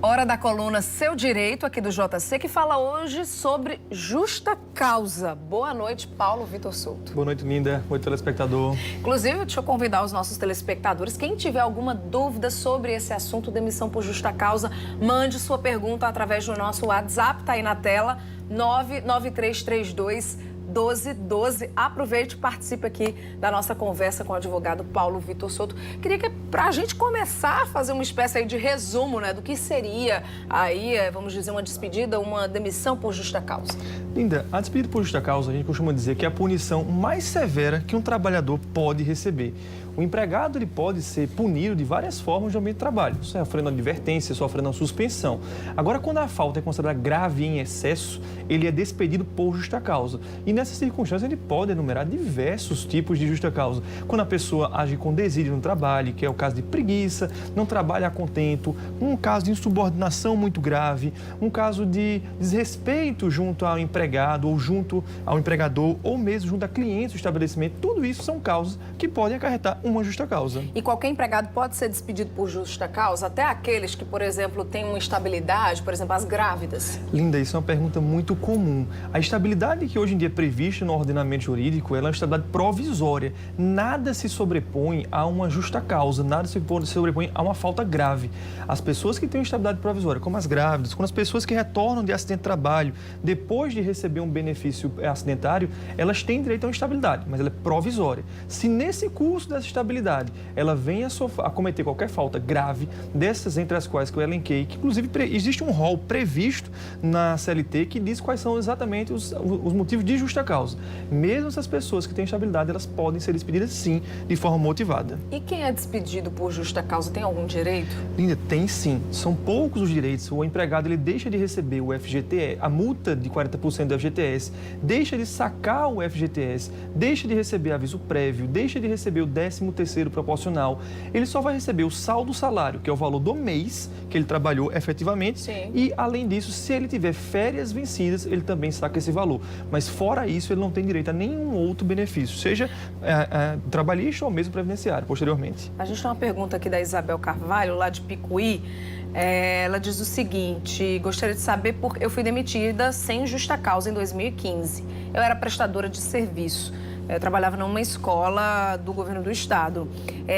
Hora da coluna Seu Direito, aqui do JC, que fala hoje sobre justa causa. Boa noite, Paulo Vitor Souto. Boa noite, Linda. Boa noite, telespectador. Inclusive, deixa eu convidar os nossos telespectadores. Quem tiver alguma dúvida sobre esse assunto, demissão por justa causa, mande sua pergunta através do nosso WhatsApp, tá aí na tela, 99332-1212. Aproveite e participe aqui da nossa conversa com o advogado Paulo Vitor Souto. Queria que, para a gente começar a fazer uma espécie aí de resumo, né, do que seria aí, vamos dizer, uma despedida, uma demissão por justa causa. Linda, a despedida por justa causa, a gente costuma dizer que é a punição mais severa que um trabalhador pode receber. O empregado ele pode ser punido de várias formas no ambiente de trabalho, sofrendo advertência, sofrendo uma suspensão. Agora, quando a falta é considerada grave em excesso, ele é despedido por justa causa. E nessas circunstâncias, ele pode enumerar diversos tipos de justa causa. Quando a pessoa age com desídia no trabalho, que é o caso de preguiça, não trabalha a contento, um caso de insubordinação muito grave, um caso de desrespeito junto ao empregado ou junto ao empregador ou mesmo junto a clientes do estabelecimento, tudo isso são causas que podem acarretar uma justa causa. E qualquer empregado pode ser despedido por justa causa, até aqueles que, por exemplo, têm uma instabilidade, por exemplo, as grávidas? Linda, isso é uma pergunta muito comum. A estabilidade que hoje em dia é prevista no ordenamento jurídico, ela é uma estabilidade provisória. Nada se sobrepõe a uma justa causa, nada se sobrepõe a uma falta grave. As pessoas que têm estabilidade provisória, como as grávidas, como as pessoas que retornam de acidente de trabalho, depois de receber um benefício acidentário, elas têm direito a uma estabilidade, mas ela é provisória. Se nesse curso dessa estabilidade, ela venha a cometer qualquer falta grave, dessas entre as quais que eu elenquei, que inclusive existe um rol previsto na CLT que diz quais são exatamente os motivos de justa causa. Mesmo essas pessoas que têm estabilidade, elas podem ser despedidas sim, de forma motivada. E quem é despedido por justa causa tem algum direito? Linda, tem sim. São poucos os direitos. O empregado ele deixa de receber o FGTS, a multa de 40% do FGTS, deixa de sacar o FGTS, deixa de receber aviso prévio, deixa de receber o 13º proporcional. Ele só vai receber o saldo salário, que é o valor do mês que ele trabalhou efetivamente. Sim. E, além disso, se ele tiver férias vencidas, ele também saca esse valor. Mas, fora isso, ele não tem direito a nenhum outro benefício, seja trabalhista ou mesmo previdenciário, posteriormente. A gente tem uma pergunta aqui da Isabel Carvalho, lá de Picuí. Ela diz o seguinte: gostaria de saber porque eu fui demitida sem justa causa em 2015. Eu era prestadora de serviço. Eu trabalhava numa escola do governo do estado.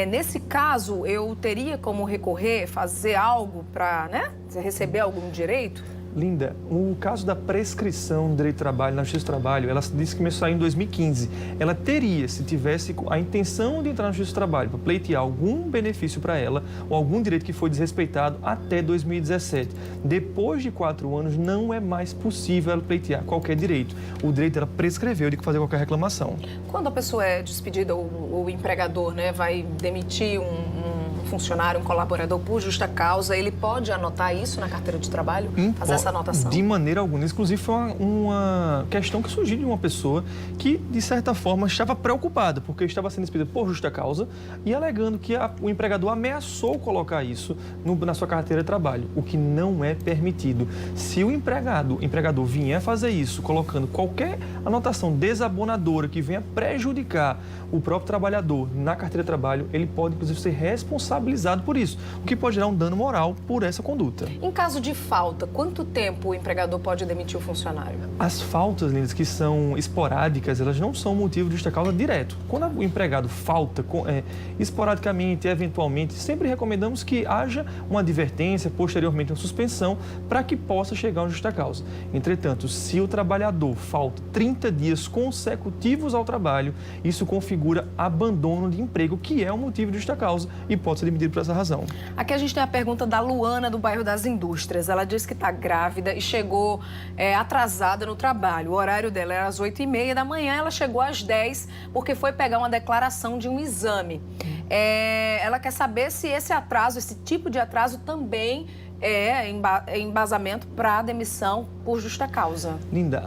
Nesse caso, eu teria como recorrer, fazer algo para, receber algum direito? Linda, o caso da prescrição do direito de trabalho, na Justiça do Trabalho, ela disse que começou em 2015. Ela teria, se tivesse a intenção de entrar na Justiça do Trabalho para pleitear algum benefício para ela ou algum direito que foi desrespeitado até 2017. Depois de 4 anos, não é mais possível ela pleitear qualquer direito. O direito dela prescreveu de fazer qualquer reclamação. Quando a pessoa é despedida, o empregador vai demitir um funcionário, um colaborador por justa causa, ele pode anotar isso na carteira de trabalho? Fazer essa anotação? De maneira alguma. Inclusive, foi uma questão que surgiu de uma pessoa que, de certa forma, estava preocupada, porque estava sendo despedida por justa causa e alegando que o empregador ameaçou colocar isso na sua carteira de trabalho, o que não é permitido. Se o empregador vier fazer isso, colocando qualquer anotação desabonadora que venha prejudicar o próprio trabalhador na carteira de trabalho, ele pode, inclusive, ser responsabilizado por isso, o que pode gerar um dano moral por essa conduta. Em caso de falta, quanto tempo o empregador pode demitir o funcionário? As faltas, Lindas, que são esporádicas, elas não são motivo de justa causa direto. Quando o empregado falta esporadicamente, eventualmente, sempre recomendamos que haja uma advertência, posteriormente uma suspensão, para que possa chegar a uma justa causa. Entretanto, se o trabalhador falta 30 dias consecutivos ao trabalho, isso configura abandono de emprego, que é um motivo de justa causa e pode ser demitido por essa razão. Aqui a gente tem a pergunta da Luana, do bairro das Indústrias. Ela diz que está grávida e chegou atrasada no trabalho. O horário dela era às 8h30 da manhã, ela chegou às 10 porque foi pegar uma declaração de um exame. Ela quer saber se esse atraso, esse tipo de atraso também é embasamento para demissão por justa causa. Linda,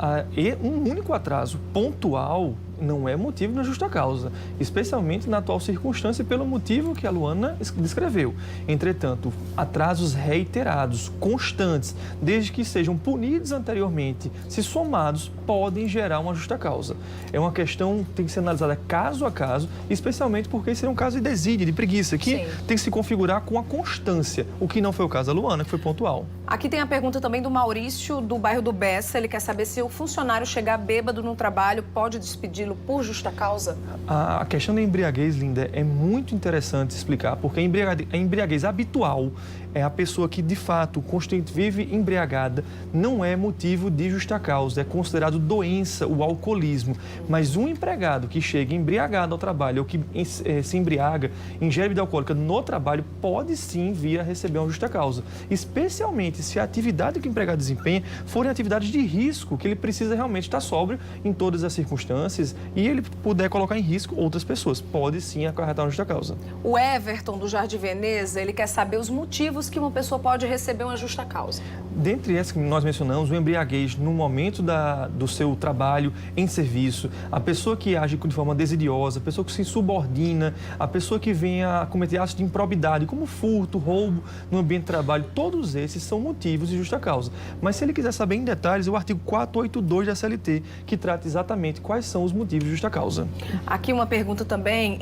um único atraso pontual não é motivo de justa causa, especialmente na atual circunstância pelo motivo que a Luana descreveu. Entretanto, atrasos reiterados, constantes, desde que sejam punidos anteriormente, se somados, podem gerar uma justa causa. É uma questão que tem que ser analisada caso a caso, especialmente porque esse é um caso de desídia, de preguiça, que tem que se configurar com a constância, o que não foi o caso da Luana, que foi pontual. Aqui tem a pergunta também do Maurício, do bairro do Bessa. Ele quer saber se o funcionário chegar bêbado no trabalho pode despedi-lo por justa causa? A questão da embriaguez, Linda, é muito interessante explicar, porque a embriaguez habitual é a pessoa que, de fato, constantemente vive embriagada, não é motivo de justa causa, é considerado doença o alcoolismo. Mas um empregado que chega embriagado ao trabalho ou que se embriaga, ingere bebida alcoólica no trabalho, pode sim vir a receber uma justa causa, especialmente se a atividade que o empregado desempenha forem atividades de risco, que ele precisa realmente estar sóbrio em todas as circunstâncias e ele puder colocar em risco outras pessoas. Pode sim acarretar uma justa causa. O Everton, do Jardim Veneza, ele quer saber os motivos que uma pessoa pode receber uma justa causa. Dentre essas que nós mencionamos, o embriaguez no momento do seu trabalho em serviço, a pessoa que age de forma desidiosa, a pessoa que se subordina, a pessoa que vem a cometer atos de improbidade, como furto, roubo no ambiente de trabalho, todos esses são motivos de justa causa. Mas se ele quiser saber em detalhes, é o artigo 482 da CLT, que trata exatamente quais são os motivos de justa causa. Aqui uma pergunta também,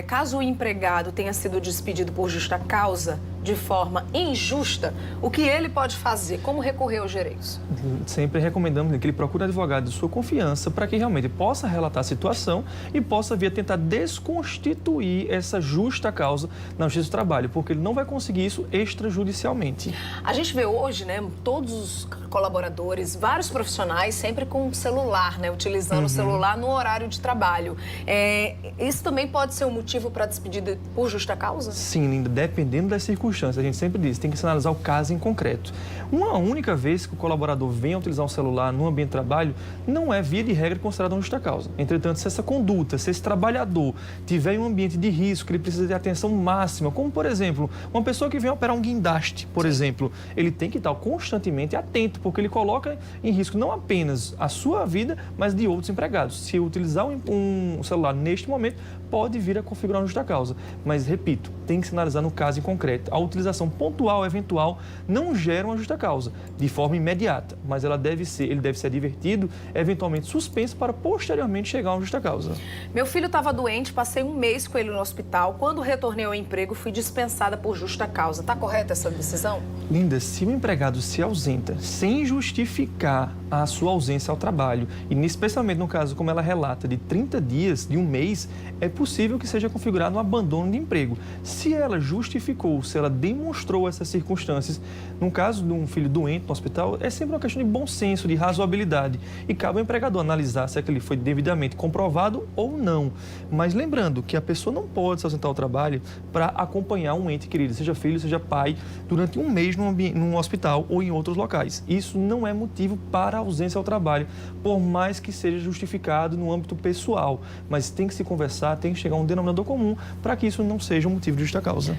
caso o empregado tenha sido despedido por justa causa, de forma injusta, o que ele pode fazer? Como recorrer aos direitos? Sempre recomendamos que ele procure advogado de sua confiança para que realmente possa relatar a situação e possa vir a tentar desconstituir essa justa causa na Justiça do Trabalho, porque ele não vai conseguir isso extrajudicialmente. A gente vê hoje, né, todos os colaboradores, vários profissionais sempre com celular, né, utilizando o celular no horário de trabalho. Isso também pode ser um motivo para despedida por justa causa? Sim, Linda, dependendo das circunstâncias. A gente sempre diz, tem que se analisar o caso em concreto. Uma única vez que o colaborador venha utilizar um celular no ambiente de trabalho, não é, via de regra, considerada uma justa causa. Entretanto, se essa conduta, se esse trabalhador tiver em um ambiente de risco, ele precisa de atenção máxima, como, por exemplo, uma pessoa que vem operar um guindaste, por exemplo, ele tem que estar constantemente atento, porque ele coloca em risco não apenas a sua vida, mas de outros empregados. Se utilizar um celular neste momento, pode vir a configurar uma justa causa. Mas, repito, tem que se analisar no caso em concreto. A utilização pontual, eventual, não gera uma justa causa de forma imediata, mas ele deve ser advertido, eventualmente suspenso, para posteriormente chegar a uma justa causa. Meu filho estava doente, passei um mês com ele no hospital. Quando retornei ao emprego, fui dispensada por justa causa. Está correta essa decisão? Linda, se o empregado se ausenta sem justificar a sua ausência ao trabalho, e especialmente no caso, como ela relata, de 30 dias, de um mês, é possível que seja configurado um abandono de emprego. Se ela justificou, se ela demonstrou essas circunstâncias, no caso de um filho doente no hospital, é sempre uma questão de bom senso, de razoabilidade, e cabe ao empregador analisar se aquele foi devidamente comprovado ou não. Mas lembrando que a pessoa não pode se ausentar ao trabalho para acompanhar um ente querido, seja filho, seja pai, durante um mês num hospital ou em outros locais. Isso não é motivo para ausência ao trabalho, por mais que seja justificado no âmbito pessoal. Mas tem que se conversar, tem que chegar a um denominador comum para que isso não seja um motivo de justa causa.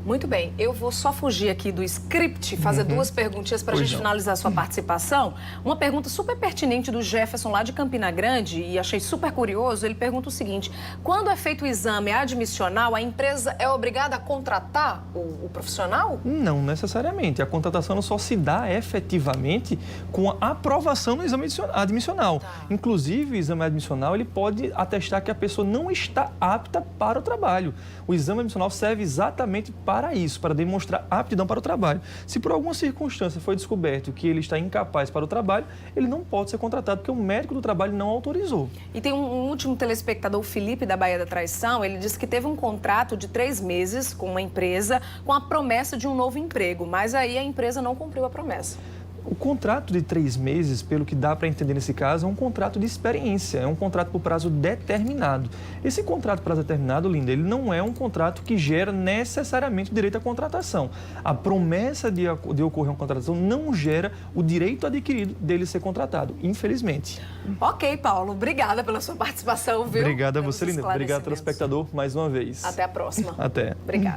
Muito bem, eu vou só fugir aqui do script, fazer duas perguntinhas para a gente finalizar a sua participação. Uma pergunta super pertinente do Jefferson lá de Campina Grande, e achei super curioso. Ele pergunta o seguinte: quando é feito o exame admissional, a empresa é obrigada a contratar o profissional? Não necessariamente. A contratação só se dá efetivamente com a aprovação no exame admissional. Inclusive, o exame admissional ele pode atestar que a pessoa não está apta para o trabalho. O exame admissional serve exatamente para isso, para demonstrar aptidão para o trabalho. Se por alguma circunstância foi descoberto que ele está incapaz para o trabalho, ele não pode ser contratado, porque o médico do trabalho não autorizou. E tem um último telespectador, o Felipe, da Baía da Traição. Ele disse que teve um contrato de 3 meses com uma empresa com a promessa de um novo emprego, mas aí a empresa não cumpriu a promessa. O contrato de 3 meses, pelo que dá para entender nesse caso, é um contrato de experiência, é um contrato por prazo determinado. Esse contrato por prazo determinado, Linda, ele não é um contrato que gera necessariamente o direito à contratação. A promessa de ocorrer uma contratação não gera o direito adquirido dele ser contratado, infelizmente. Ok, Paulo, obrigada pela sua participação, viu? Obrigada a você, Linda. Obrigado, telespectador, mais uma vez. Até a próxima. Até. Obrigada.